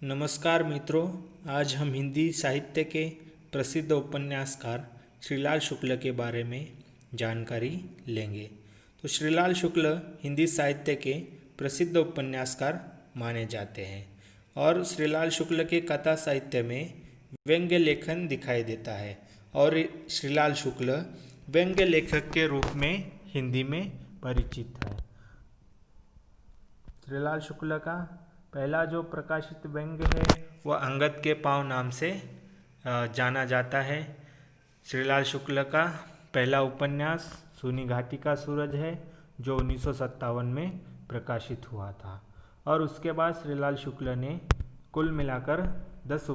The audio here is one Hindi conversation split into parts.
नमस्कार मित्रों, आज हम हिंदी साहित्य के प्रसिद्ध उपन्यासकार श्रीलाल शुक्ल के बारे में जानकारी लेंगे। तो श्रीलाल शुक्ल हिंदी साहित्य के प्रसिद्ध उपन्यासकार माने जाते हैं और श्रीलाल शुक्ल के कथा साहित्य में व्यंग्य लेखन दिखाई देता है और श्रीलाल शुक्ल व्यंग्य लेखक के रूप में हिंदी में परिचित है। श्रीलाल शुक्ल का पहला जो प्रकाशित व्यंग्य है वह अंगद के पाँव नाम से जाना जाता है। श्रीलाल शुक्ल का पहला उपन्यास सूनी घाटी का सूरज है जो 1957 में प्रकाशित हुआ था और उसके बाद श्रीलाल शुक्ल ने कुल मिलाकर 10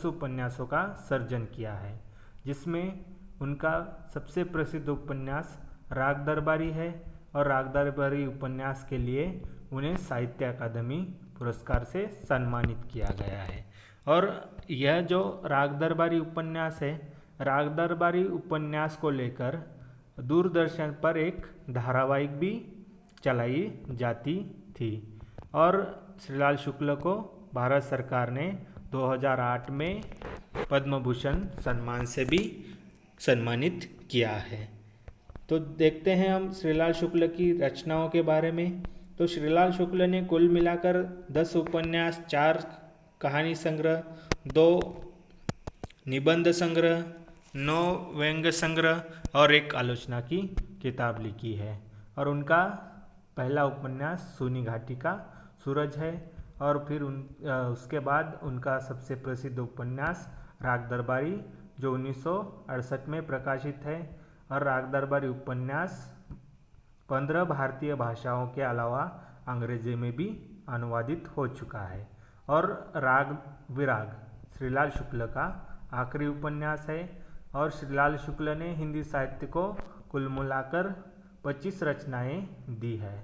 उपन्यासों का सर्जन किया है, जिसमें उनका सबसे प्रसिद्ध उपन्यास राग दरबारी है और राग दरबारी उपन्यास के लिए उन्हें साहित्य अकादमी पुरस्कार से सम्मानित किया गया है। और यह जो राग दरबारी उपन्यास है, राग दरबारी उपन्यास को लेकर दूरदर्शन पर एक धारावाहिक भी चलाई जाती थी और श्रीलाल शुक्ल को भारत सरकार ने 2008 में पद्म भूषण सम्मान से भी सम्मानित किया है। तो देखते हैं हम श्रीलाल शुक्ल की रचनाओं के बारे में। तो श्रीलाल शुक्ल ने कुल मिलाकर 10 उपन्यास, 4 कहानी संग्रह, 2 निबंध संग्रह, 9 व्यंग्य संग्रह और 1 आलोचना की किताब लिखी है। और उनका पहला उपन्यास सूनी घाटी का सूरज है और फिर उसके बाद उनका सबसे प्रसिद्ध उपन्यास राग दरबारी जो 1968 में प्रकाशित है और राग दरबारी उपन्यास 15 भारतीय भाषाओं के अलावा अंग्रेजी में भी अनुवादित हो चुका है। और राग विराग श्रीलाल शुक्ल का आखिरी उपन्यास है और श्रीलाल शुक्ल ने हिंदी साहित्य को कुल मिलाकर 25 रचनाएं दी है।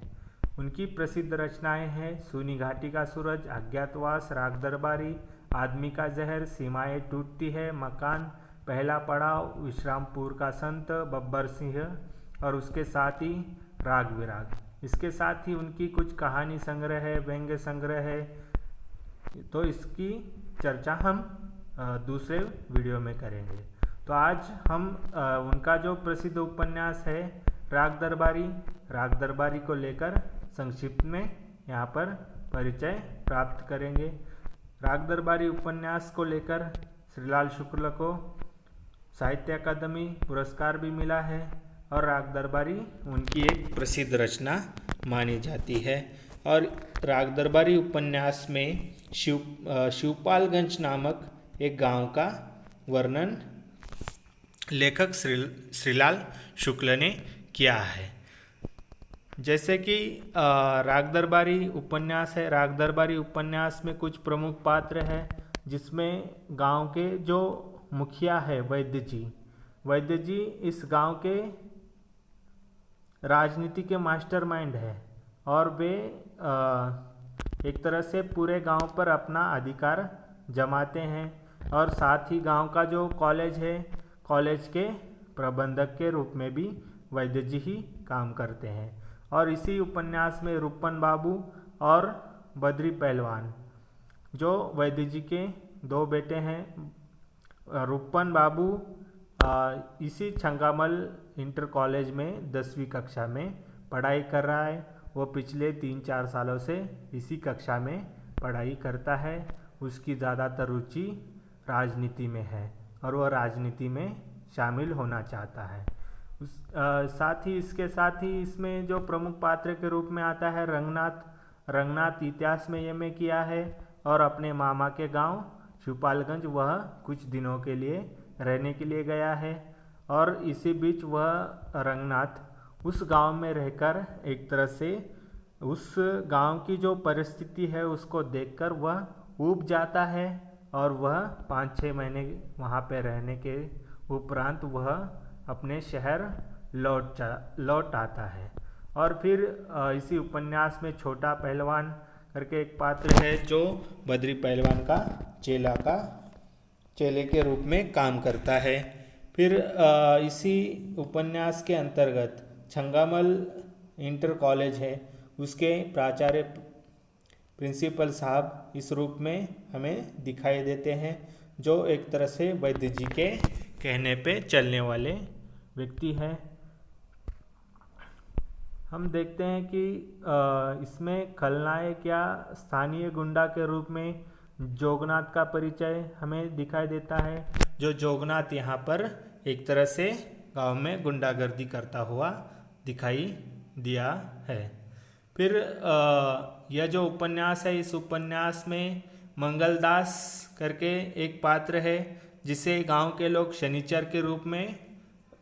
उनकी प्रसिद्ध रचनाएं हैं सूनी घाटी का सूरज, अज्ञातवास, राग दरबारी, आदमी का जहर, सीमाएं टूटती है, मकान, पहला पड़ाव, विश्रामपुर का संत, बब्बर सिंह और उसके साथ ही राग विराग। इसके साथ ही उनकी कुछ कहानी संग्रह है, व्यंग्य संग्रह है। तो इसकी चर्चा हम दूसरे वीडियो में करेंगे। तो आज हम उनका जो प्रसिद्ध उपन्यास है राग दरबारी को लेकर संक्षिप्त में यहाँ पर परिचय प्राप्त करेंगे। राग दरबारी उपन्यास को लेकर श्रीलाल शुक्ल को साहित्य अकादमी पुरस्कार भी मिला है और राग दरबारी उनकी एक प्रसिद्ध रचना मानी जाती है। और राग दरबारी उपन्यास में शिवपालगंज नामक एक गांव का वर्णन लेखक श्रीलाल शुक्ल ने किया है। जैसे कि राग दरबारी उपन्यास है, राग दरबारी उपन्यास में कुछ प्रमुख पात्र हैं, जिसमें गांव के जो मुखिया है वैद्य जी इस गांव के राजनीति के मास्टरमाइंड है और वे एक तरह से पूरे गांव पर अपना अधिकार जमाते हैं और साथ ही गांव का जो कॉलेज है, कॉलेज के प्रबंधक के रूप में भी वैद्य जी ही काम करते हैं। और इसी उपन्यास में रूपन बाबू और बद्री पहलवान जो वैद्य जी के 2 बेटे हैं। रूपन बाबू इसी छंगामल इंटर कॉलेज में 10वीं कक्षा में पढ़ाई कर रहा है। वो पिछले 3-4 सालों से इसी कक्षा में पढ़ाई करता है। उसकी ज़्यादातर रुचि राजनीति में है और वह राजनीति में शामिल होना चाहता है। साथ ही इसमें जो प्रमुख पात्र के रूप में आता है रंगनाथ इतिहास में एमए किया है और अपने मामा के गांव शिवपालगंज वह कुछ दिनों के लिए रहने के लिए गया है। और इसी बीच वह रंगनाथ उस गांव में रहकर एक तरह से उस गांव की जो परिस्थिति है उसको देखकर वह ऊब जाता है और वह 5-6 महीने वहाँ पे रहने के उपरांत वह अपने शहर लौट आता है। और फिर इसी उपन्यास में छोटा पहलवान करके एक पात्र है जो बद्री पहलवान का चेले के रूप में काम करता है। फिर इसी उपन्यास के अंतर्गत छंगामल इंटर कॉलेज है, उसके प्राचार्य प्रिंसिपल साहब इस रूप में हमें दिखाई देते हैं, जो एक तरह से वैद्य जी के कहने पे चलने वाले व्यक्ति है। हम देखते हैं कि इसमें खलनायक या स्थानीय गुंडा के रूप में जोगनाथ का परिचय हमें दिखाई देता है। जो जोगनाथ यहाँ पर एक तरह से गांव में गुंडागर्दी करता हुआ दिखाई दिया है। फिर यह जो उपन्यास है, इस उपन्यास में मंगलदास करके एक पात्र है, जिसे गांव के लोग शनिचर के रूप में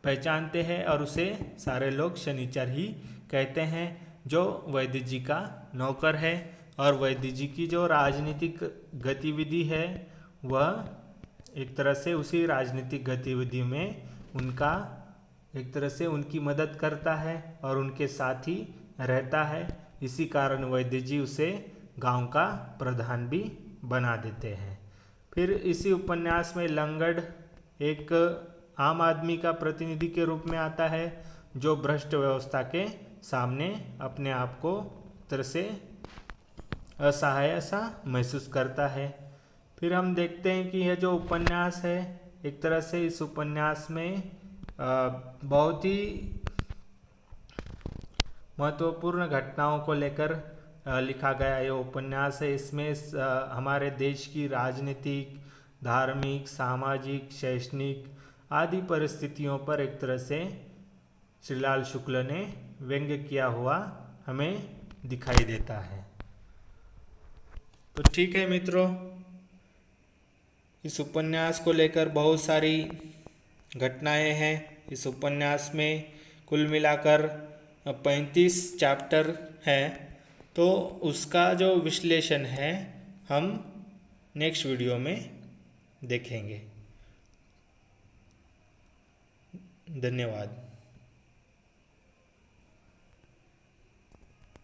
पहचानते हैं और उसे सारे लोग शनिचर ही कहते हैं, जो वैद्य जी का नौकर है। और वैद्य जी की जो राजनीतिक गतिविधि है वह एक तरह से उसी राजनीतिक गतिविधि में उनका एक तरह से उनकी मदद करता है और उनके साथ ही रहता है। इसी कारण वैद्य जी उसे गांव का प्रधान भी बना देते हैं। फिर इसी उपन्यास में लंगड़ एक आम आदमी का प्रतिनिधि के रूप में आता है, जो भ्रष्ट व्यवस्था के सामने अपने आप को तरह से असहाय सा महसूस करता है। फिर हम देखते हैं कि यह जो उपन्यास है, एक तरह से इस उपन्यास में बहुत ही महत्वपूर्ण घटनाओं को लेकर लिखा गया यह उपन्यास है। इसमें हमारे देश की राजनीतिक, धार्मिक, सामाजिक, शैक्षणिक आदि परिस्थितियों पर एक तरह से श्रीलाल शुक्ल ने व्यंग्य किया हुआ हमें दिखाई देता है। तो ठीक है मित्रों, इस उपन्यास को लेकर बहुत सारी घटनाएं हैं। इस उपन्यास में कुल मिलाकर 35 चैप्टर हैं, तो उसका जो विश्लेषण है हम नेक्स्ट वीडियो में देखेंगे। धन्यवाद।